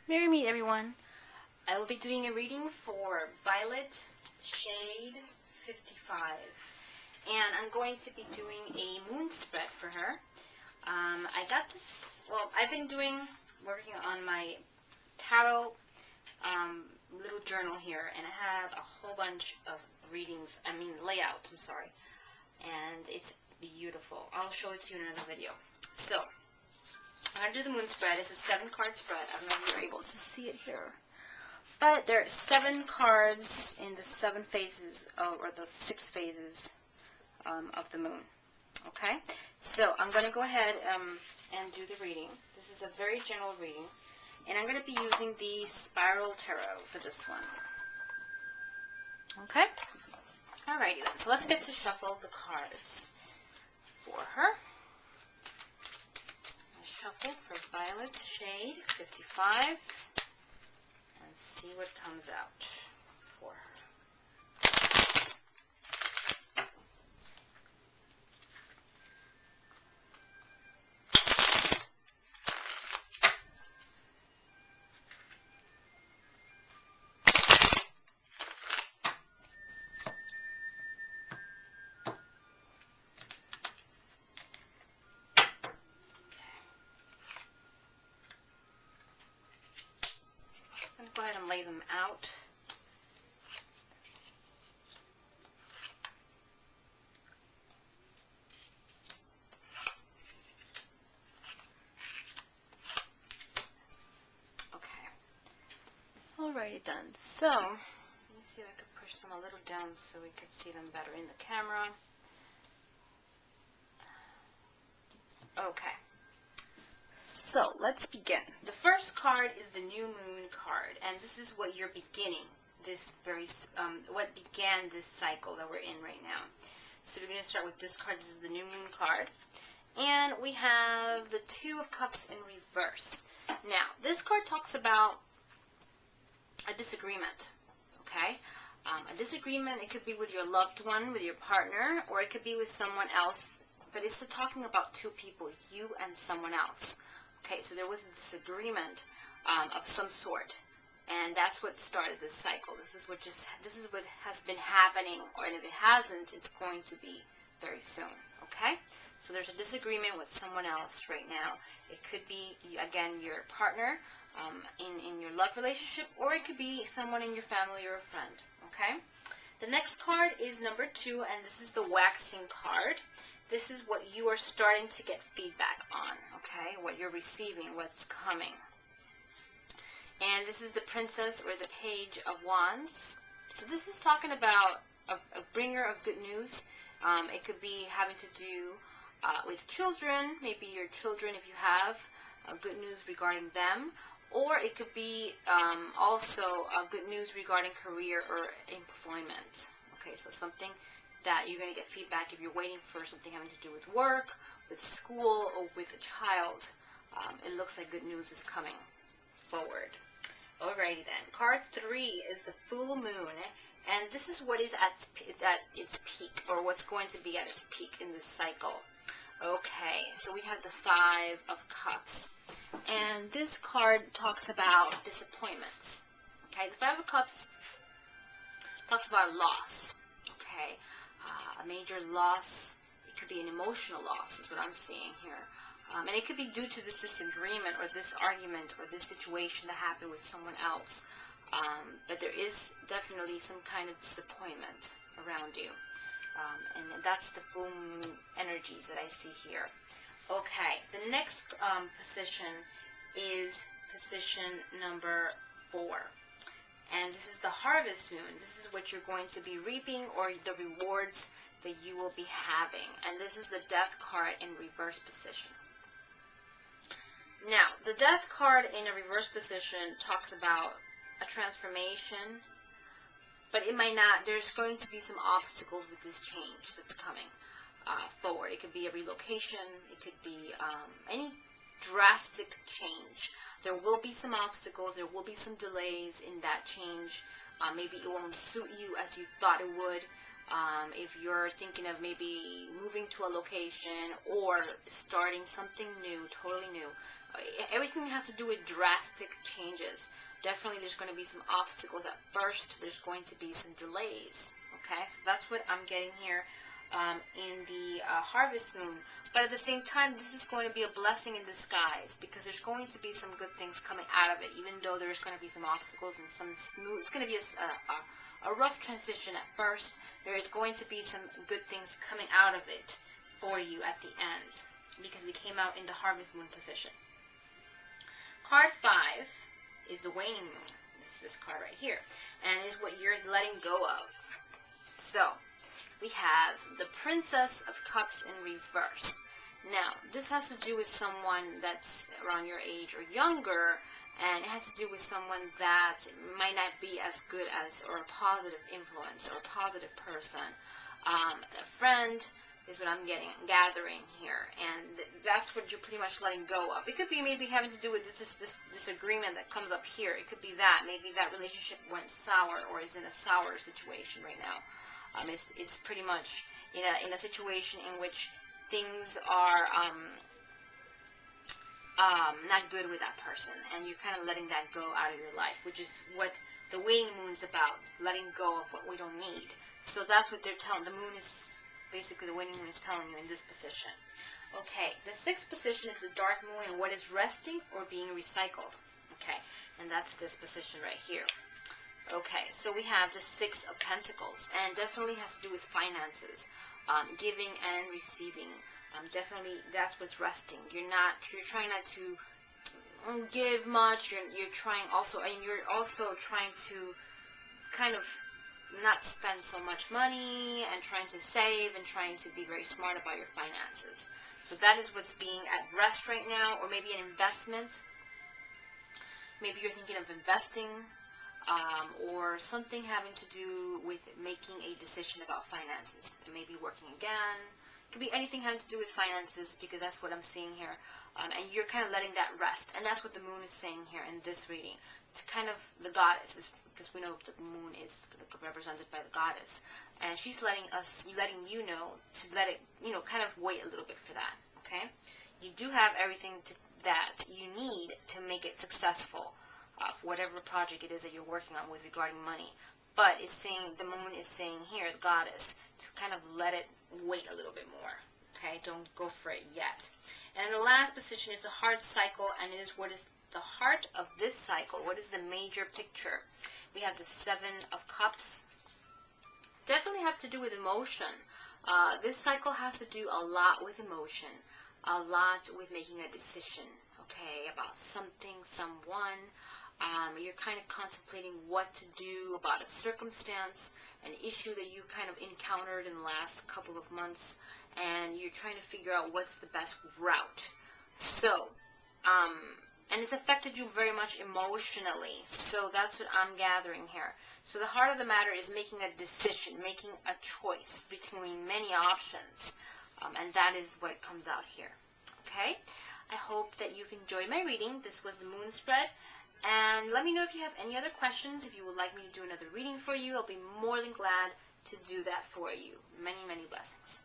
Merry meet, everyone. I will be doing a reading for Violetnightshade55, and I'm going to be doing a moon spread for her. I got this, well, I've been working on my tarot little journal here, and I have a whole bunch of layouts, I'm sorry, and it's beautiful. I'll show it to you in another video. So, I'm going to do the moon spread. It's a 7-card spread. I don't know if you're able to see it here. But there are 7 cards in the 7 phases, or the 6 phases of the moon. Okay? So I'm going to go ahead and do the reading. This is a very general reading. And I'm going to be using the Spiral Tarot for this one. Okay? Alrighty then. So let's get to shuffle the cards for her. Shuffle for Violetnightshade55 and see what comes out for her. I'm going to go ahead and lay them out. Okay. Alrighty then. So, let me see if I could push them a little down so we could see them better in the camera. Okay. So, let's begin. The first card is the New Moon card, and this is what you're beginning. What began this cycle that we're in right now. So we're going to start with this card. This is the New Moon card. And we have the Two of Cups in reverse. Now, this card talks about a disagreement, okay? A disagreement, it could be with your loved one, with your partner, or it could be with someone else, but it's talking about two people, you and someone else. Okay, so there was a disagreement of some sort, and that's what started this cycle. This is what has been happening, and if it hasn't, it's going to be very soon. Okay, so there's a disagreement with someone else right now. It could be, again, your partner in your love relationship, or it could be someone in your family or a friend. Okay, the next card is number 2, and this is the Waxing card. This is what you are starting to get feedback on, okay? What you're receiving, what's coming. And this is the Princess or the Page of Wands. So this is talking about a bringer of good news. It could be having to do with children, maybe your children if you have good news regarding them. Or it could be also good news regarding career or employment. Okay, so something that you're going to get feedback if you're waiting for something having to do with work, with school, or with a child. It looks like good news is coming forward. Alrighty then. Card 3 is the Full Moon, and this is what is at its peak, or what's going to be at its peak in this cycle. Okay, so we have the 5 of Cups, and this card talks about disappointments. Okay, the 5 of Cups talks about loss. Okay, a major loss. It could be an emotional loss, is what I'm seeing here. And it could be due to this disagreement or this argument or this situation that happened with someone else. But there is definitely some kind of disappointment around you. And that's the full moon energies that I see here. Okay, the next position is position number 4. And this is the Harvest Moon. This is what you're going to be reaping, or the rewards that you will be having. And this is the Death card in reverse position. Now, the Death card in a reverse position talks about a transformation, but it might not. There's going to be some obstacles with this change that's coming forward. It could be a relocation. It could be any drastic change. There will be some obstacles. There will be some delays in that change. Maybe it won't suit you as you thought it would. If you're thinking of maybe moving to a location or starting something new, totally new, everything has to do with drastic changes. Definitely there's going to be some obstacles at first. There's going to be some delays. Okay, so that's what I'm getting here in the harvest moon. But at the same time, this is going to be a blessing in disguise, because there's going to be some good things coming out of it, even though there's going to be some obstacles and some smooth. It's going to be a rough transition at first. There is going to be some good things coming out of it for you at the end, because it came out in the harvest moon position. Card 5 is the waning moon. This card right here, and is what you're letting go of. So we have the Princess of Cups in reverse. Now, this has to do with someone that's around your age or younger, and it has to do with someone that might not be as good as, or a positive influence, or a positive person. A friend is what I'm gathering here, and that's what you're pretty much letting go of. It could be maybe having to do with this agreement that comes up here. It could be that. Maybe that relationship went sour, or is in a sour situation right now. It's pretty much in a situation in which things are not good with that person, and you're kind of letting that go out of your life, which is what the waning moon's about, letting go of what we don't need. So that's what they're telling. The moon is basically, the waning moon is telling you in this position. Okay, the 6th position is the dark moon, and what is resting or being recycled. Okay, and that's this position right here. Okay, so we have the 6 of Pentacles, and definitely has to do with finances, giving and receiving. Definitely, that's what's resting. You're trying not to give much. You're trying also, and you're also trying to kind of not spend so much money, and trying to save, and trying to be very smart about your finances. So that is what's being at rest right now, or maybe an investment. Maybe you're thinking of investing. Or something having to do with making a decision about finances, and maybe working again. It could be anything having to do with finances, because that's what I'm seeing here. And you're kind of letting that rest, and that's what the moon is saying here in this reading. It's kind of the goddess, because we know the moon is represented by the goddess, and she's letting you know to let it, kind of wait a little bit for that. Okay, you do have everything that you need to make it successful. For whatever project it is that you're working on with regarding money. But it's saying, the moon is saying here, the goddess, to kind of let it wait a little bit more. Okay, don't go for it yet. And the last position is the heart cycle, and it is what is the heart of this cycle. What is the major picture? We have the 7 of Cups. Definitely has to do with emotion. This cycle has to do a lot with emotion, a lot with making a decision, okay, about something, someone. You're kind of contemplating what to do about a circumstance, an issue that you kind of encountered in the last couple of months, and you're trying to figure out what's the best route. So, and it's affected you very much emotionally. So that's what I'm gathering here. So the heart of the matter is making a decision, making a choice between many options, and that is what comes out here. Okay? I hope that you've enjoyed my reading. This was the moon spread. And let me know if you have any other questions. If you would like me to do another reading for you, I'll be more than glad to do that for you. Many, many blessings.